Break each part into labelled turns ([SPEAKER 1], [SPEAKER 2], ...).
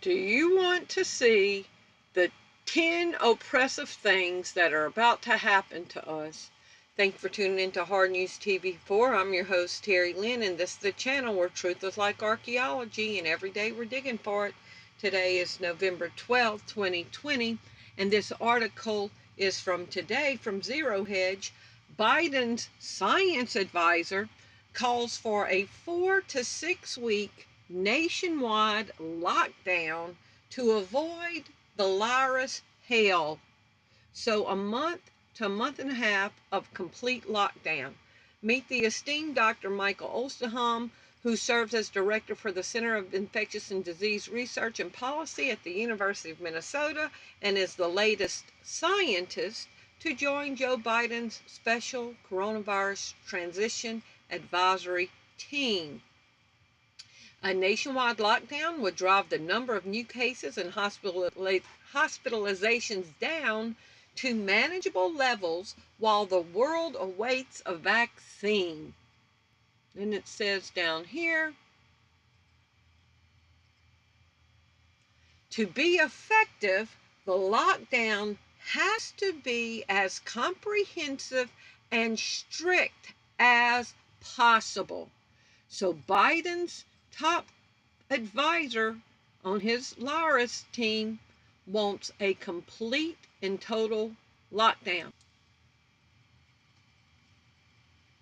[SPEAKER 1] Do you want to see the 10 oppressive things that are about to happen to us? Thank you for tuning in to Hard News TV4. I'm your host, Terry Lynn, and this is the channel where truth is like archaeology, and every day we're digging for it. Today is November 12th, 2020, and this article is from today from Zero Hedge. Biden's science advisor calls for a 4 to 6 week nationwide lockdown to avoid the virus hell. So a month to a month and a half of complete lockdown. Meet the esteemed Dr. Michael Osterholm, who serves as director for the Center of Infectious and Disease Research and Policy at the University of Minnesota and is the latest scientist to join Joe Biden's special coronavirus transition advisory team. A nationwide lockdown would drive the number of new cases and hospitalizations down to manageable levels while the world awaits a vaccine. And it says down here, to be effective, the lockdown has to be as comprehensive and strict as possible. So Biden's top advisor on his virus team wants a complete and total lockdown.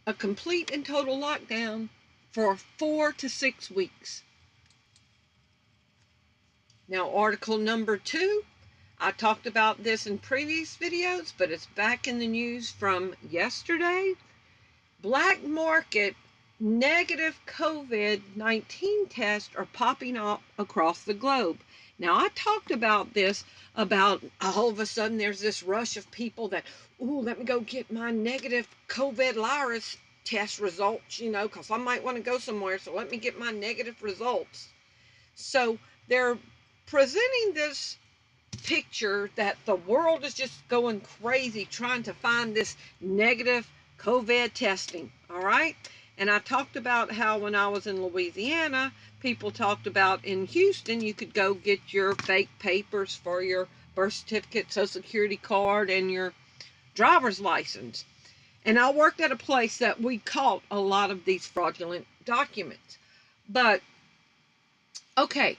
[SPEAKER 1] A complete and total lockdown for 4 to 6 weeks. Now, article number 2, I talked about this in previous videos, but it's back in the news from yesterday. Black market negative COVID-19 tests are popping up across the globe. Now, I talked about this, about all of a sudden there's this rush of people that, let me go get my negative COVID virus test results, because I might want to go somewhere, so let me get my negative results. So they're presenting this picture that the world is just going crazy trying to find this negative COVID testing, all right? And I talked about how when I was in Louisiana, people talked about in Houston, you could go get your fake papers for your birth certificate, social security card, and your driver's license. And I worked at a place that we caught a lot of these fraudulent documents. But, okay,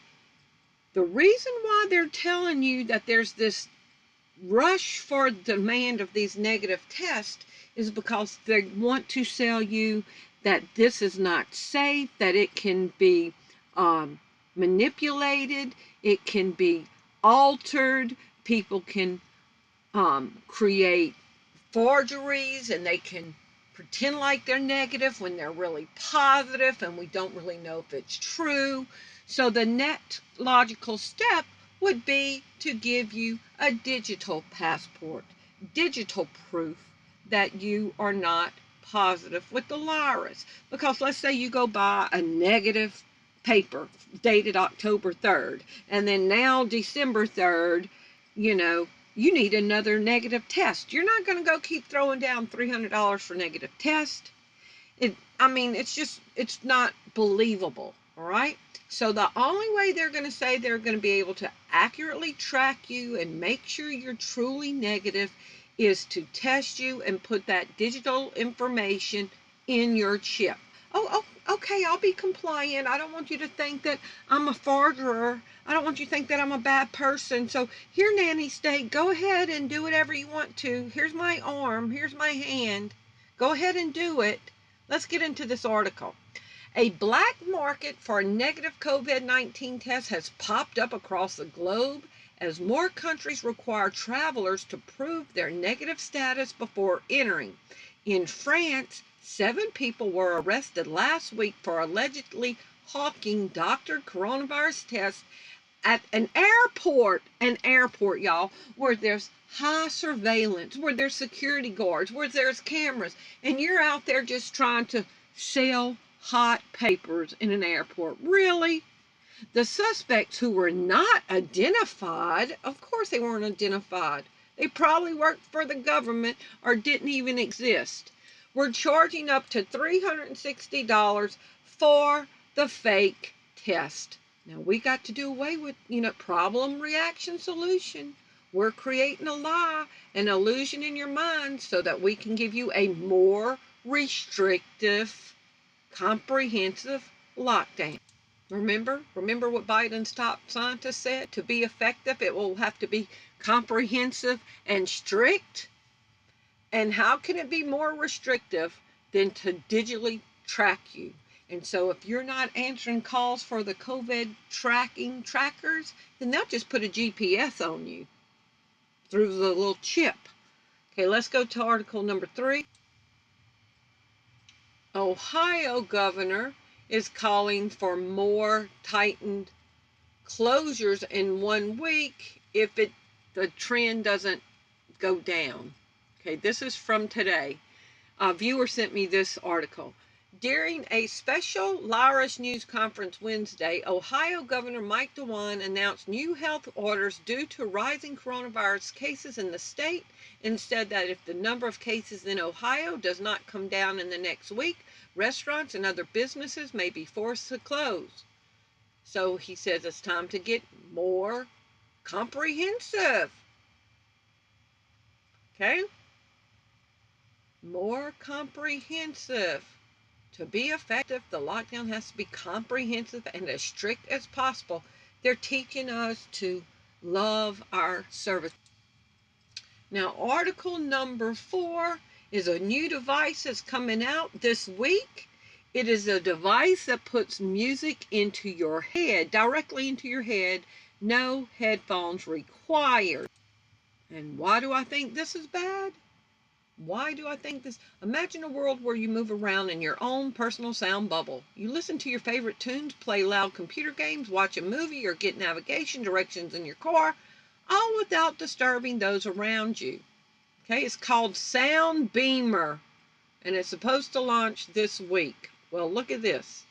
[SPEAKER 1] the reason why they're telling you that there's this rush for demand of these negative tests is because they want to sell you that this is not safe, that it can be manipulated, it can be altered, people can create forgeries, and they can pretend like they're negative when they're really positive, and we don't really know if it's true. So the next logical step would be to give you a digital passport, digital proof that you are not positive with the virus. Because let's say you go buy a negative paper dated October 3rd, and then now December 3rd, you need another negative test. You're not going to go keep throwing down $300 for negative test. It's not believable, all right? So the only way they're going to say they're going to be able to accurately track you and make sure you're truly negative is to test you and put that digital information in your chip. Oh, okay, I'll be compliant. I don't want you to think that I'm a forger. I don't want you to think that I'm a bad person. So here, nanny state, go ahead and do whatever you want to. Here's my arm. Here's my hand. Go ahead and do it. Let's get into this article. A black market for negative COVID-19 tests has popped up across the globe as more countries require travelers to prove their negative status before entering. In France, 7 people were arrested last week for allegedly hawking doctored coronavirus tests at an airport, y'all, where there's high surveillance, where there's security guards, where there's cameras, and you're out there just trying to sell hot papers in an airport. Really? The suspects, who were not identified, of course they weren't identified. They probably worked for the government or didn't even exist. Were charging up to $360 for the fake test. Now we got to do away with, problem, reaction, solution. We're creating a lie, an illusion in your mind so that we can give you a more restrictive, comprehensive lockdown. Remember what Biden's top scientist said? To be effective, it will have to be comprehensive and strict. And how can it be more restrictive than to digitally track you? And so if you're not answering calls for the COVID trackers, then they'll just put a GPS on you through the little chip. Okay, let's go to article number 3. Ohio governor is calling for more tightened closures in 1 week if the trend doesn't go down. Okay, this is from today. A viewer sent me this article. During a special Lyris News conference Wednesday, Ohio Governor Mike DeWine announced new health orders due to rising coronavirus cases in the state and said that if the number of cases in Ohio does not come down in the next week, restaurants and other businesses may be forced to close. So he says it's time to get more comprehensive. Okay? More comprehensive. To be effective, the lockdown has to be comprehensive and as strict as possible. They're teaching us to love our service. Now, article number 4 is a new device that's coming out this week. It is a device that puts music into your head, directly into your head. No headphones required. And why do I think this is bad? Why do I think this? Imagine a world where you move around in your own personal sound bubble. You listen to your favorite tunes, play loud computer games, watch a movie, or get navigation directions in your car, all without disturbing those around you. Okay, it's called Sound Beamer, and it's supposed to launch this week. Well, look at this.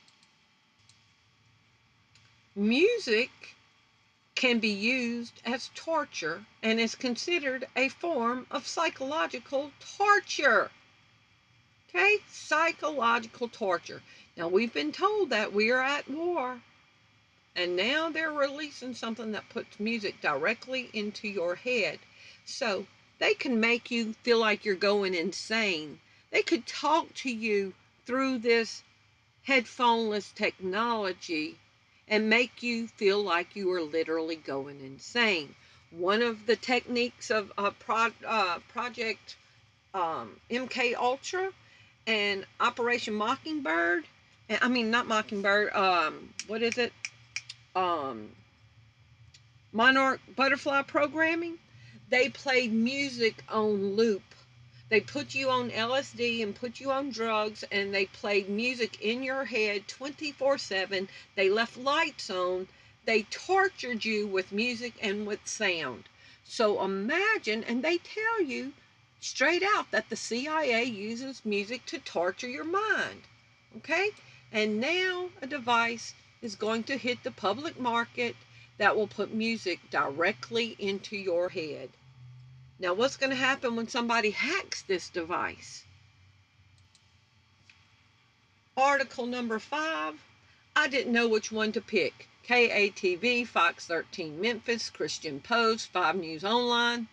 [SPEAKER 1] Music can be used as torture and is considered a form of psychological torture. Okay, psychological torture. Now, we've been told that we are at war, and now they're releasing something that puts music directly into your head. So they can make you feel like you're going insane. They could talk to you through this headphoneless technology and make you feel like you are literally going insane. One of the techniques of Project MK Ultra and Operation Mockingbird, I mean not Mockingbird, what is it? Monarch Butterfly Programming. They played music on loop. They put you on LSD and put you on drugs, and they played music in your head 24/7. They left lights on. They tortured you with music and with sound. So imagine, and they tell you straight out that the CIA uses music to torture your mind. Okay? And now a device is going to hit the public market that will put music directly into your head. Now, what's going to happen when somebody hacks this device? Article number 5, I didn't know which one to pick. KATV, Fox 13 Memphis, Christian Post, 5 News Online.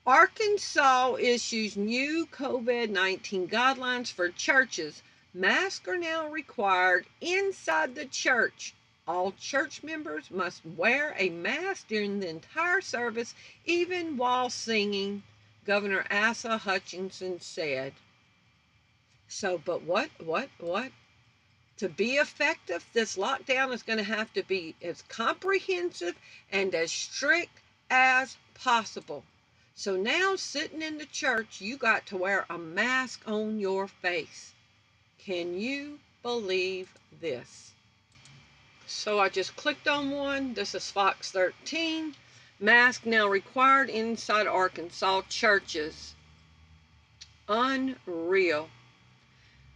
[SPEAKER 1] Arkansas issues new COVID-19 guidelines for churches. Masks are now required inside the church. All church members must wear a mask during the entire service, even while singing, Governor Asa Hutchinson said. So, but what? To be effective, this lockdown is going to have to be as comprehensive and as strict as possible. So now, sitting in the church, you got to wear a mask on your face. Can you believe this? So I just clicked on one. This is Fox 13. Mask now required inside Arkansas churches. Unreal.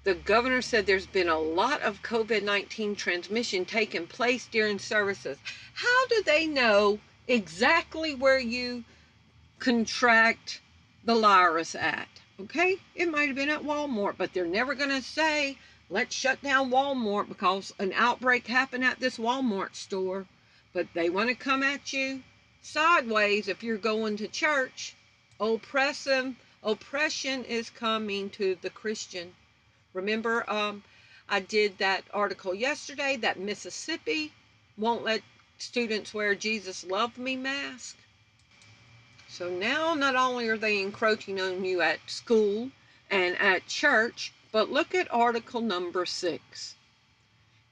[SPEAKER 1] The governor said there's been a lot of COVID-19 transmission taking place during services. How do they know exactly where you contract the virus at? Okay, it might have been at Walmart, but they're never going to say let's shut down Walmart because an outbreak happened at this Walmart store. But they want to come at you sideways if you're going to church. Oppression is coming to the Christian. Remember, I did that article yesterday that Mississippi won't let students wear Jesus Love Me mask. So now not only are they encroaching on you at school and at church, but look at article number 6.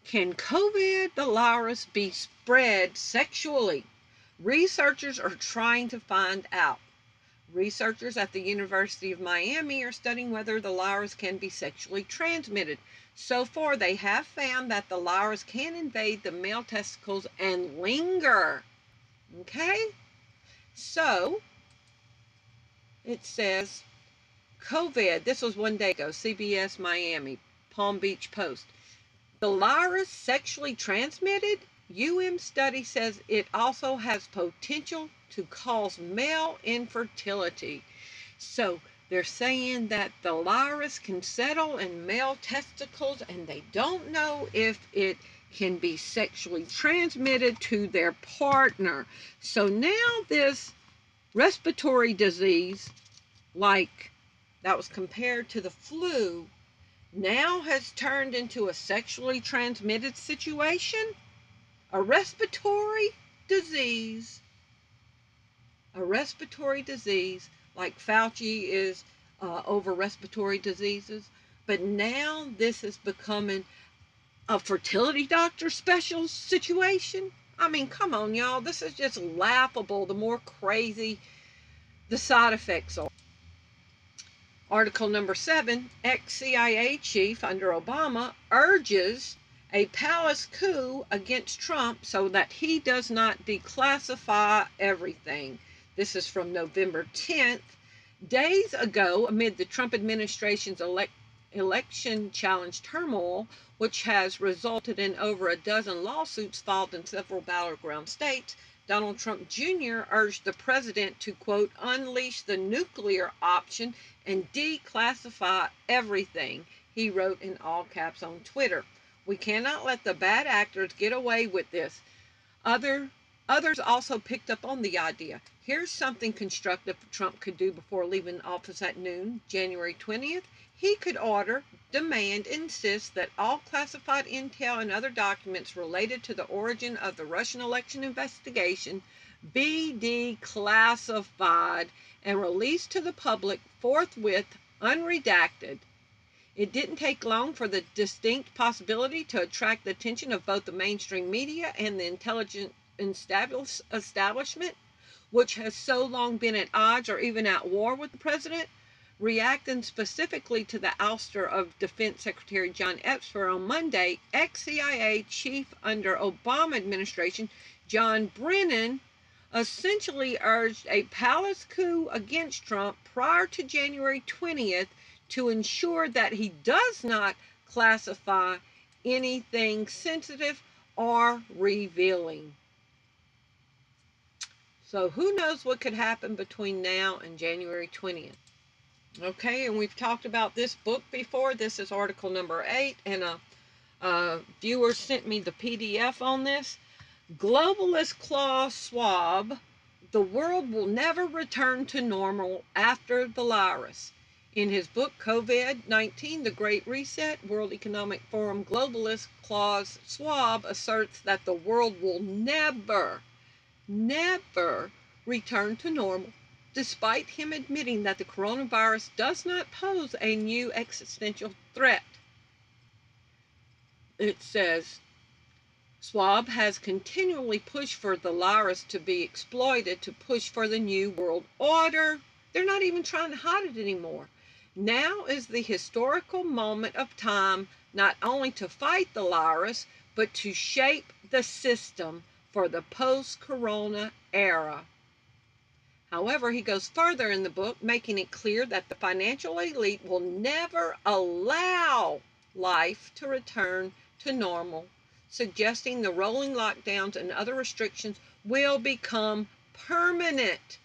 [SPEAKER 1] Can COVID the virus be spread sexually? Researchers are trying to find out. Researchers at the University of Miami are studying whether the virus can be sexually transmitted. So far, they have found that the virus can invade the male testicles and linger. Okay? So, it says, COVID, this was one day ago, CBS Miami, Palm Beach Post. The virus sexually transmitted? study says it also has potential to cause male infertility. So they're saying that the virus can settle in male testicles and they don't know if it can be sexually transmitted to their partner. So now this respiratory disease, like that was compared to the flu, now has turned into a sexually transmitted situation. A respiratory disease, like Fauci is over respiratory diseases, but now this is becoming a fertility doctor special situation. I mean, come on, y'all. This is just laughable the more crazy the side effects are. Article number 7, ex-CIA chief under Obama urges a palace coup against Trump so that he does not declassify everything. This is from November 10th. Days ago, amid the Trump administration's election challenge turmoil, which has resulted in over a dozen lawsuits filed in several battleground states, Donald Trump Jr. urged the president to, quote, unleash the nuclear option and declassify everything, he wrote in all caps on Twitter. We cannot let the bad actors get away with this. Others also picked up on the idea. Here's something constructive Trump could do before leaving office at noon, January 20th. He could order, demand, insist that all classified intel and other documents related to the origin of the Russian election investigation be declassified and released to the public forthwith, unredacted. It didn't take long for the distinct possibility to attract the attention of both the mainstream media and the intelligence establishment, which has so long been at odds or even at war with the president. Reacting specifically to the ouster of Defense Secretary John Epps on Monday, ex-CIA chief under Obama administration John Brennan essentially urged a palace coup against Trump prior to January 20th to ensure that he does not classify anything sensitive or revealing. So who knows what could happen between now and January 20th. Okay, and we've talked about this book before. This is article number 8, and a viewer sent me the PDF on this. Globalist Klaus Schwab, the world will never return to normal after the virus. In his book, COVID-19, The Great Reset, World Economic Forum globalist Klaus Schwab asserts that the world will never return to normal, despite him admitting that the coronavirus does not pose a new existential threat. It says, Schwab has continually pushed for the virus to be exploited to push for the new world order. They're not even trying to hide it anymore. Now is the historical moment of time not only to fight the virus, but to shape the system for the post-corona era. However, he goes further in the book, making it clear that the financial elite will never allow life to return to normal, suggesting the rolling lockdowns and other restrictions will become permanent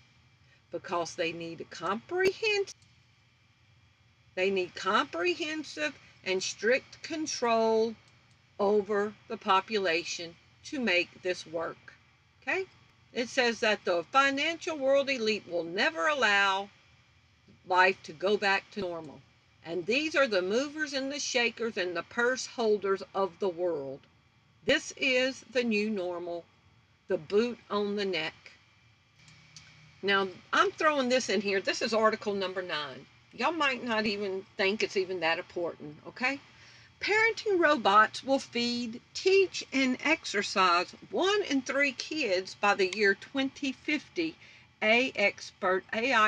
[SPEAKER 1] because they need comprehensive and strict control over the population to make this work. Okay? It says that the financial world elite will never allow life to go back to normal. And these are the movers and the shakers and the purse holders of the world. This is the new normal, the boot on the neck. Now, I'm throwing this in here. This is article number 9. Y'all might not even think it's even that important, okay? Parenting robots will feed, teach, and exercise 1 in 3 kids by the year 2050, AI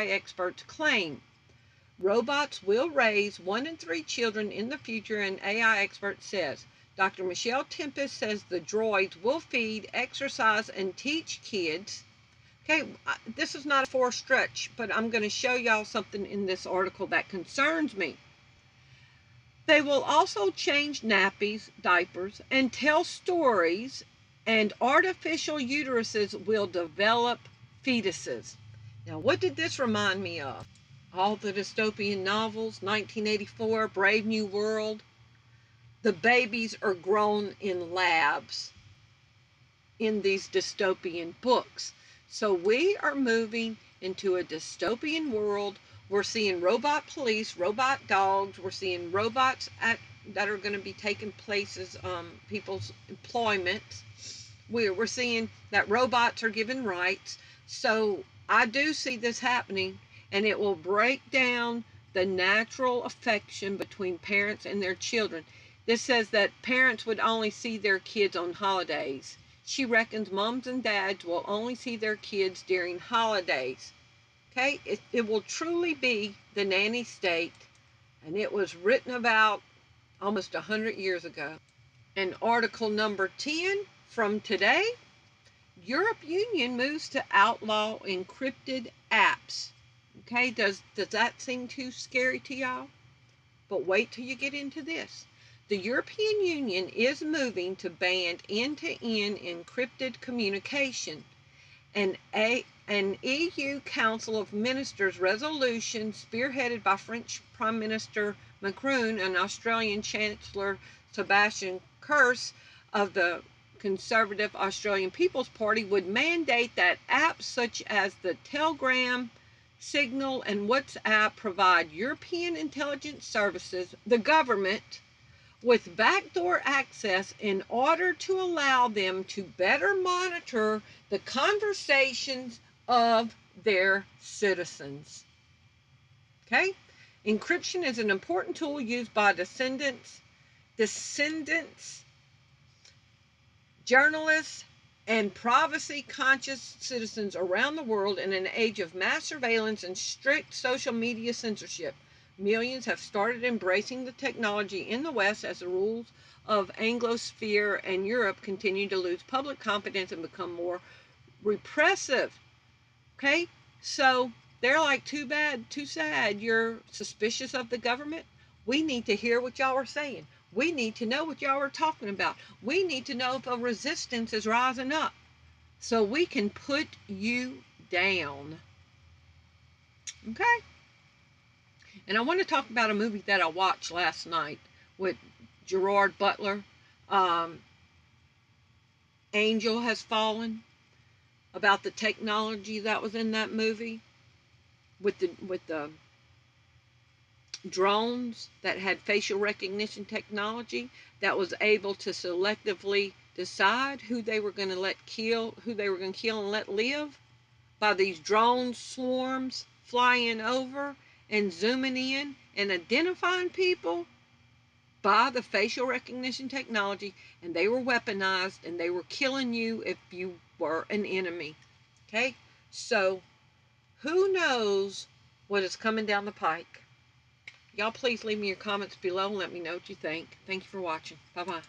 [SPEAKER 1] experts claim. Robots will raise 1 in 3 children in the future, an AI expert says. Dr. Michelle Tempest says the droids will feed, exercise, and teach kids. Okay, this is not a forced stretch, but I'm going to show y'all something in this article that concerns me. They will also change nappies, diapers, and tell stories, and artificial uteruses will develop fetuses. Now, what did this remind me of? All the dystopian novels, 1984, Brave New World. The babies are grown in labs in these dystopian books. So we are moving into a dystopian world. We're seeing robot police, robot dogs. We're seeing robots that are going to be taking places, people's employment. We're seeing that robots are given rights. So I do see this happening, and it will break down the natural affection between parents and their children. This says that parents would only see their kids on holidays. She reckons moms and dads will only see their kids during holidays. Okay, it will truly be the nanny state, and it was written about almost 100 years ago. And article number 10 from today, Europe Union moves to outlaw encrypted apps. Okay, does that seem too scary to y'all? But wait till you get into this. The European Union is moving to ban end-to-end encrypted communication. An EU Council of Ministers resolution spearheaded by French Prime Minister Macron and Australian Chancellor Sebastian Kurz of the Conservative Australian People's Party would mandate that apps such as the Telegram, Signal, and WhatsApp provide European intelligence services, the government, with backdoor access in order to allow them to better monitor the conversations of their citizens. Okay? Encryption is an important tool used by descendants, journalists, and privacy-conscious citizens around the world in an age of mass surveillance and strict social media censorship. Millions have started embracing the technology in the West as the rules of Anglosphere and Europe continue to lose public confidence and become more repressive. Okay? So they're like, too bad, too sad, you're suspicious of the government. We need to hear what y'all are saying. We need to know what y'all are talking about. We need to know if a resistance is rising up so we can put you down. Okay? And I want to talk about a movie that I watched last night with Gerard Butler. Angel Has Fallen, about the technology that was in that movie with the drones that had facial recognition technology that was able to selectively decide who they were going to kill and let live by these drone swarms flying over and zooming in and identifying people by the facial recognition technology, and they were weaponized and they were killing you if you were an enemy. Okay, so who knows what is coming down the pike? Y'all please leave me your comments below and let me know what you think. Thank you for watching. Bye-bye.